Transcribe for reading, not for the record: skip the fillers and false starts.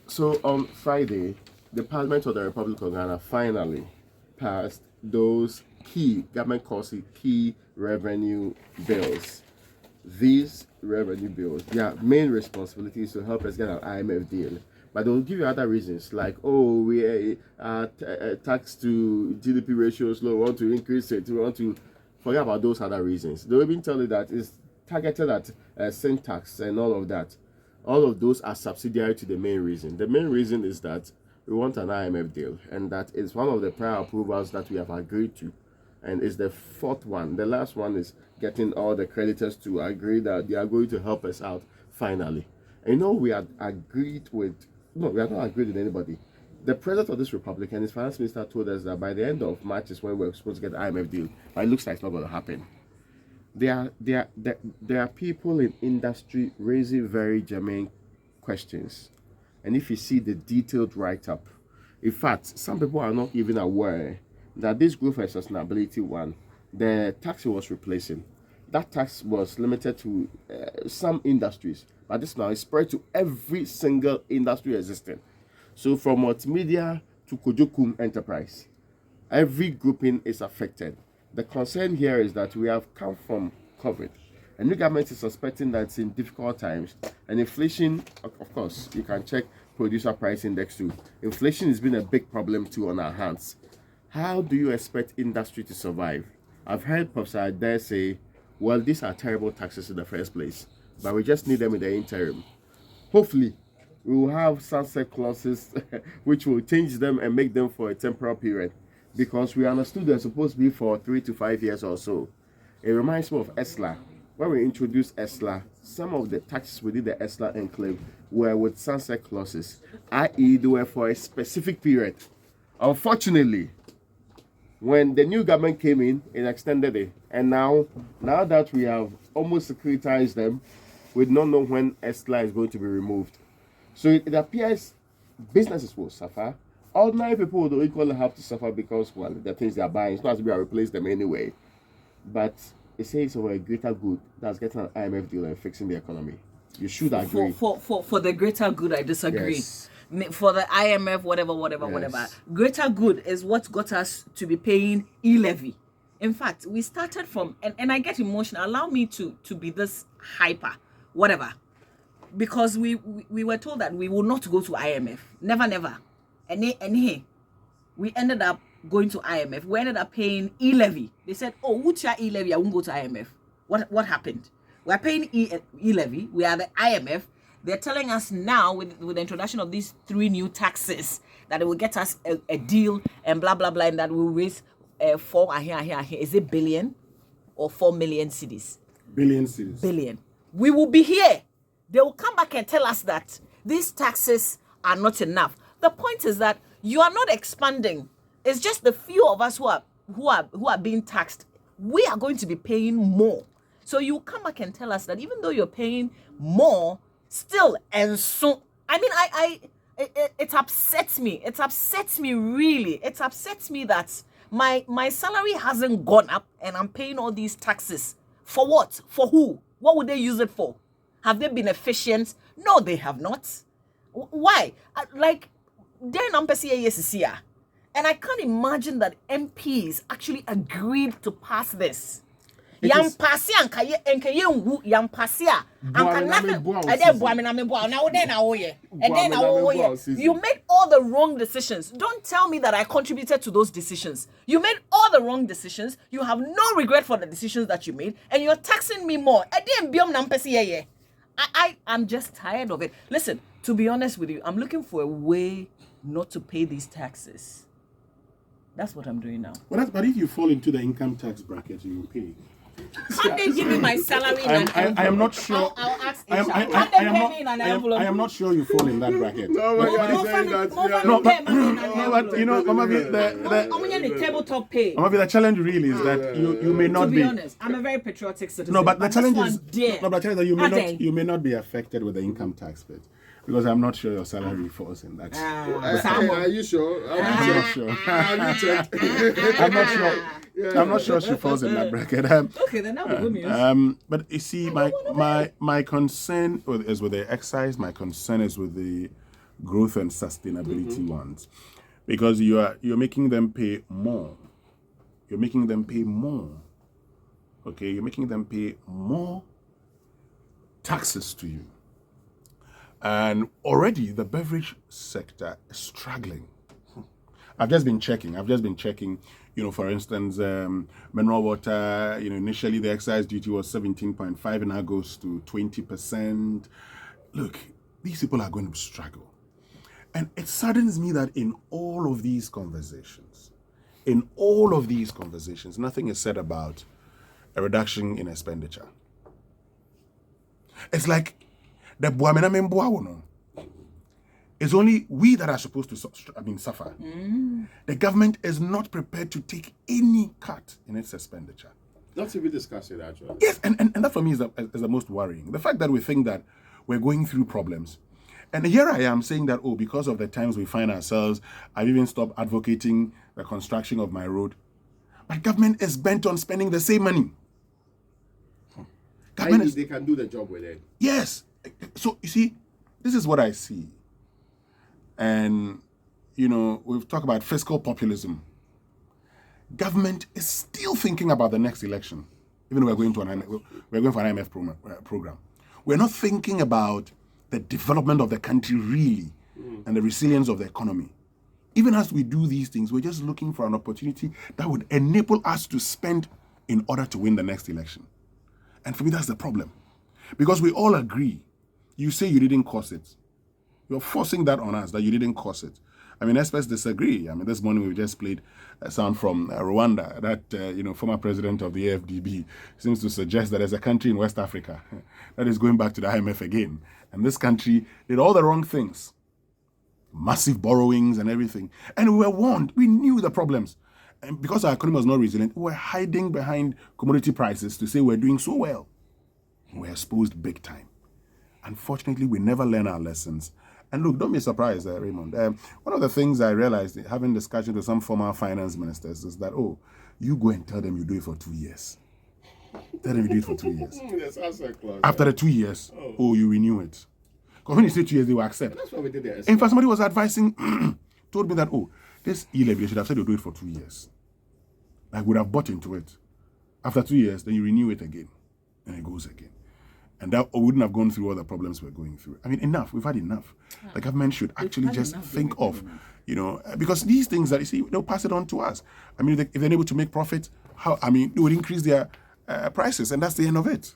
So on Friday, the Parliament of the Republic of Ghana finally passed those key government calls it key revenue bills. These revenue bills, their main responsibility is to help us get an IMF deal. But they will give you other reasons like, oh, we tax to GDP ratio is low, we want to increase it, we want to forget about those other reasons. They will even tell you that it's targeted at syntax and all of that. All of those are subsidiary to the main reason. The main reason is that we want an IMF deal, and that is one of the prior approvals that we have agreed to, and is the fourth one. The last one is getting all the creditors to agree that they are going to help us out finally. And we had agreed with, no, we have not agreed with anybody. The president of this republic and his finance minister told us that by the end of March is when we're supposed to get the IMF deal, but it looks like it's not going to happen. There are people in industry raising very germane questions. And if you see the detailed write-up, in fact, some people are not even aware that this growth and sustainability one, the tax it was replacing, that tax was limited to some industries, but this now is spread to every single industry existing. So from multimedia to Kojokum Enterprise, every grouping is affected. The concern here is that we have come from COVID, and the government is suspecting that it's in difficult times, and inflation, of course, you can check producer price index too. Inflation has been a big problem too on our hands. How do you expect industry to survive? I've heard Professor Adair say, well, these are terrible taxes in the first place, but we just need them in the interim. Hopefully, we will have sunset clauses which will change them and make them for a temporal period, because we understood they're supposed to be for 3 to 5 years or so. It reminds me of ESLA. When we introduced ESLA, some of the taxes within the ESLA enclave were with sunset clauses, i.e. they were for a specific period. Unfortunately, when the new government came in, it extended it. And now that we have almost securitized them, we don't know when ESLA is going to be removed. So it appears businesses will suffer. Ordinary people will equally have to suffer because, well, the things they are buying, it's not as if we are replace them anyway. But it says for a greater good, that's getting an IMF deal and fixing the economy. You should agree. For the greater good, I disagree. Yes. For the IMF, whatever. Greater good is what got us to be paying e-levy. In fact, we started from, and I get emotional. Allow me to be this hyper, whatever. Because we were told that we will not go to IMF. Never. And hey, we ended up going to IMF. We ended up paying e-levy. They said, oh, what's your e-levy? I won't go to IMF. What happened? We're paying e-levy. We are the IMF. They're telling us now with the introduction of these 3 new taxes that it will get us a deal and blah, blah, blah, and that will raise 4 here. Is it billion or 4 million cedis? Billion cedis. Billion. We will be here. They will come back and tell us that these taxes are not enough. The point is that you are not expanding. It's just the few of us who are being taxed. We are going to be paying more. So you come back and tell us that even though you're paying more, still, and so, I mean, it upsets me. It upsets me really. It upsets me that my salary hasn't gone up and I'm paying all these taxes. For what? For who? What would they use it for? Have they been efficient? No, they have not. Why? They're not here. And I can't imagine that MPs actually agreed to pass this. Yampasia you made all the wrong decisions. Don't tell me that I contributed to those decisions. You made all the wrong decisions. You have no regret for the decisions that you made, and you're taxing me more. I'm just tired of it. Listen, to be honest with you, I'm looking for a way not to pay these taxes. That's what I'm doing now. Well, but if you fall into the income tax bracket, you will pay. Can't they give me my salary in an envelope? I am not sure. I'll ask I am not sure you fall in that bracket. No, but you know, Mamavi, the tabletop pay. Mamavi, the challenge really is that you may not be. To be honest, I'm a very patriotic citizen. No, but the challenge is that you may not be affected with the income tax bit. Because I'm not sure your salary falls in that. Are you sure? I'm not sure. I'm not sure. Yeah, I'm not sure she falls in that bracket. Okay, then that will be but you see, my concern is with the excise. My concern is with the growth and sustainability ones, because you're making them pay more. You're making them pay more. Okay, you're making them pay more taxes to you. And already the beverage sector is struggling. I've just been checking, for instance, mineral water, initially the excise duty was 17.5 and now goes to 20%. Look, these people are going to struggle. And it saddens me that in all of these conversations, nothing is said about a reduction in expenditure. It's like the it's only we that are supposed to suffer. The government is not prepared to take any cut in its expenditure. Not to be discussed it, actually. Yes, and that for me is the most worrying. The fact that we think that we're going through problems. And here I am saying that, because of the times we find ourselves, I've even stopped advocating the construction of my road. But government is bent on spending the same money. They can do the job with it. Yes. So, you see, this is what I see. And, we've talked about fiscal populism. Government is still thinking about the next election, even though we're going for an IMF program. We're not thinking about the development of the country really and the resilience of the economy. Even as we do these things, we're just looking for an opportunity that would enable us to spend in order to win the next election. And for me, that's the problem. Because we all agree. You say you didn't cause it. You're forcing that on us, that you didn't cause it. Experts disagree. This morning we just played a sound from Rwanda that, former president of the AFDB seems to suggest that there's a country in West Africa that is going back to the IMF again. And this country did all the wrong things. Massive borrowings and everything. And we were warned. We knew the problems. And because our economy was not resilient, we were hiding behind commodity prices to say we're doing so well. We're exposed big time. Unfortunately, we never learn our lessons. And look, don't be surprised, Raymond. One of the things I realized having discussions with some former finance ministers is that, you go and tell them you do it for 2 years. Tell them you do it for 2 years. After the 2 years, you renew it. Because when you say 2 years, they will accept. That's what we did there. In fact, somebody was advising, told me that, this e-levy, you should have said you do it for 2 years. I would have bought into it. After 2 years, then you renew it again. And it goes again. And that wouldn't have gone through all the problems we're going through. Enough. We've had enough. The government should actually just think of, because these things that you see, they'll pass it on to us. If they're able to make profit, they would increase their prices, and that's the end of it.